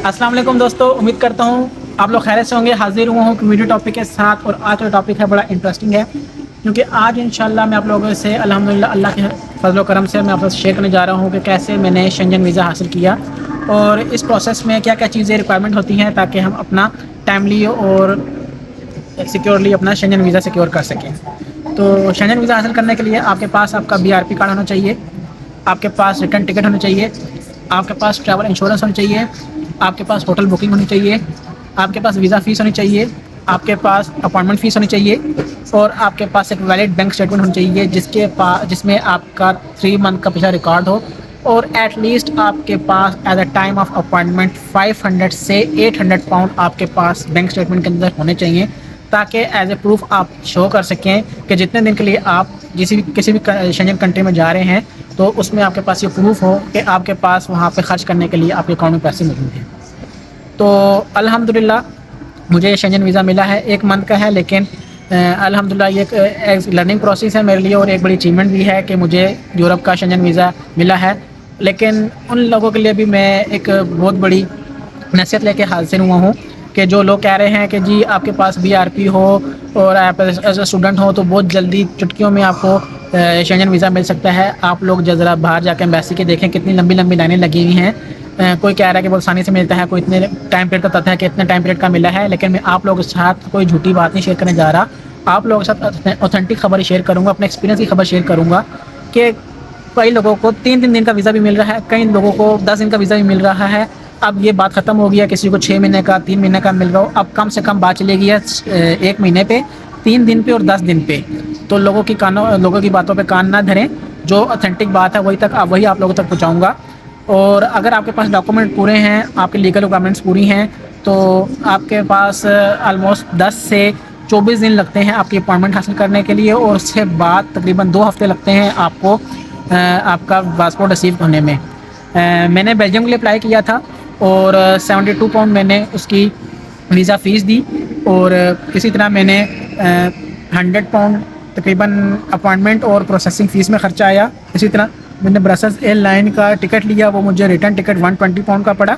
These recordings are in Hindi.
अस्सलाम वालेकुम दोस्तों, उम्मीद करता हूँ आप लोग खैरियत से होंगे। हाजिर हुआ हूँ वीडियो टॉपिक के साथ और आज का टॉपिक है बड़ा इंटरेस्टिंग है, क्योंकि आज इंशाल्लाह मैं आप लोगों से अल्हम्दुलिल्लाह अल्लाह के फजल व करम से मैं आपसे शेयर करने जा रहा हूँ कि कैसे मैंने शेंजन वीज़ा हासिल किया और इस प्रोसेस में क्या क्या चीज़ें रिक्वायरमेंट होती हैं ताकि हम अपना टाइमली और सिक्योरली अपना शेंजन वीज़ा सिक्योर कर सकें। तो शेंजन वीज़ा हासिल करने के लिए आपके पास आपका BRP कार्ड होना चाहिए, आपके पास रिटर्न टिकट होना चाहिए, आपके पास ट्रैवल इंश्योरेंस होनी चाहिए, आपके पास होटल बुकिंग होनी चाहिए, आपके पास वीज़ा फ़ीस होनी चाहिए, आपके पास अपॉइंटमेंट फ़ीस होनी चाहिए और आपके पास एक वैलिड बैंक स्टेटमेंट होनी चाहिए जिसमें आपका 3 मंथ का पिछला रिकॉर्ड हो और एटलीस्ट आपके पास at the time of appointment 500 से 800 पाउंड आपके पास बैंक स्टेटमेंट के अंदर होने चाहिए, ताकि एज ए प्रूफ आप शो कर सकें कि जितने दिन के लिए आप किसी भी शेंजन कंट्री में जा रहे हैं तो उसमें आपके पास ये प्रूफ हो कि आपके पास वहाँ पे ख़र्च करने के लिए आपके अकाउंट में पैसे मौजूद हैं। तो अल्हम्दुलिल्लाह मुझे शेंजन वीज़ा मिला है, 1 मंथ का है, लेकिन अल्हम्दुलिल्लाह ये एक लर्निंग प्रोसेस है मेरे लिए और एक बड़ी अचीवमेंट भी है कि मुझे यूरोप का शेंजन वीज़ा मिला है। लेकिन उन लोगों के लिए भी मैं एक बहुत बड़ी नसीहत लेके हाजिर हुआ हूँ कि जो लोग कह रहे हैं कि जी आपके पास BRP हो और आप एज ए स्टूडेंट हो तो बहुत जल्दी चुटकियों में आपको शेंजन वीज़ा मिल सकता है। आप लोग ज़रा बाहर जाकर एम्बेसी के देखें कितनी लंबी लंबी लाइनें लगी हुई हैं। कोई कह रहा है कि बहुत आसानी से मिलता है, कोई इतने टाइम पीरियड का बताता है कि इतने टाइम पीरियड का मिला है, लेकिन मैं आप लोगों के साथ कोई झूठी बात नहीं शेयर करने जा रहा। आप लोगों के साथ ऑथेंटिक खबर शेयर करूँगा, अपने एक्सपीरियंस की खबर शेयर करूँगा कि कई लोगों को 3-3 दिन का वीज़ा भी मिल रहा है, कई लोगों को 10 दिन का वीज़ा भी मिल रहा है। अब ये बात ख़त्म हो गई है, किसी को 6 महीने का 3 महीने का मिल रहा हो, अब कम से कम बात चलेगी है 1 महीने पे, 3 दिन पे और 10 दिन पे। तो लोगों की बातों पे कान ना धरें, जो ऑथेंटिक बात है वही आप लोगों तक पहुँचाऊँगा। और अगर आपके पास डॉक्यूमेंट पूरे हैं, आपके लीगल रिक्वायरमेंट्स पूरी हैं, तो आपके पास ऑलमोस्ट 10 से 24 दिन लगते हैं आपकी अपॉइंटमेंट हासिल करने के लिए और उसके बाद तकरीबन 2 हफ़्ते लगते हैं आपको आपका पासपोर्ट रिसीव होने में। मैंने बेल्जियम के लिए अप्लाई किया था और 72 पाउंड मैंने उसकी वीज़ा फ़ीस दी और इसी तरह मैंने 100 पाउंड तकरीबन अपॉइंटमेंट और प्रोसेसिंग फ़ीस में ख़र्चा आया। इसी तरह मैंने ब्रसेल्स एयरलाइन का टिकट लिया, वो मुझे रिटर्न टिकट 120 पाउंड का पड़ा।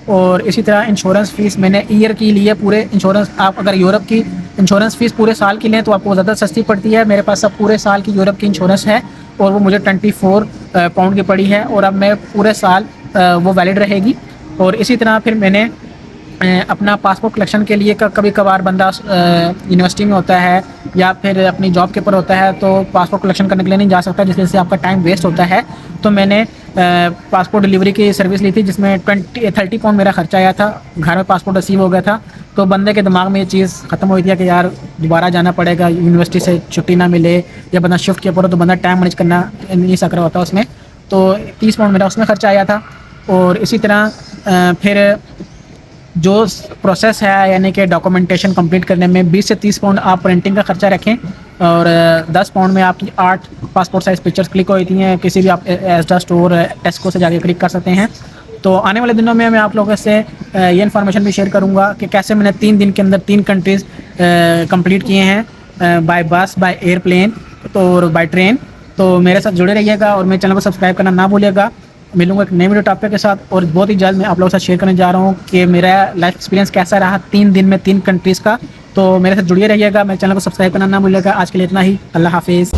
और इसी तरह इंश्योरेंस फ़ीस मैंने ईयर की लिए, पूरे इंश्योरेंस आप अगर यूरोप की इंश्योरेंस फ़ीस पूरे साल की लें तो आपको ज़्यादा सस्ती पड़ती है। मेरे पास अब पूरे साल की यूरोप की इंश्योरेंस है और वो मुझे 24 पाउंड की पड़ी है और अब मैं पूरे साल वो वैलिड रहेगी। और इसी तरह फिर मैंने अपना पासपोर्ट कलेक्शन के लिए कभी कभार बंदा यूनिवर्सिटी में होता है या फिर अपनी जॉब के ऊपर होता है तो पासपोर्ट कलेक्शन करने के लिए नहीं जा सकता, जिस वजह से आपका टाइम वेस्ट होता है। तो मैंने पासपोर्ट डिलीवरी की सर्विस ली थी जिसमें 30 पाउंड मेरा खर्चा आया था। घर में पासपोर्ट रिसीव हो गया था तो बंदे के दिमाग में ये चीज़ ख़त्म हुई थी कि यार दोबारा जाना पड़ेगा, यूनिवर्सिटी से छुट्टी ना मिले या बंदा शिफ्ट के ऊपर हो तो बंदा टाइम मैनेज करना नहीं सक रहा होता उसमें। तो 30 पाउंड मेरा उसमें खर्चा आया था। और इसी तरह फिर जो प्रोसेस है यानी कि डॉक्यूमेंटेशन कंप्लीट करने में 20 से 30 पाउंड आप प्रिंटिंग का खर्चा रखें और 10 पाउंड में आपकी 8 पासपोर्ट साइज़ पिक्चर्स क्लिक होती हैं। किसी भी आप एस्डा स्टोर टेस्को से जाके क्लिक कर सकते हैं। तो आने वाले दिनों में मैं आप लोगों से ये इन्फॉर्मेशन भी शेयर करूँगा कि कैसे मैंने 3 दिन के अंदर 3 कंट्रीज़ कंप्लीट किए हैं, बाय बस, बाय एयरप्लेन और बाय ट्रेन। तो मेरे साथ जुड़े रहिएगा और मेरे चैनल को सब्सक्राइब करना ना भूलिएगा। मिलूंगा एक नए वीडियो टॉपिक के साथ और बहुत ही जल्द मैं आप लोगों के साथ शेयर करने जा रहा हूँ कि मेरा लाइफ एक्सपीरियंस कैसा रहा 3 दिन में 3 कंट्रीज़ का। तो मेरे साथ जुड़िए रहिएगा, मेरे चैनल को सब्सक्राइब करना ना भूलिएगा। आज के लिए इतना ही, अल्लाह हाफिज़।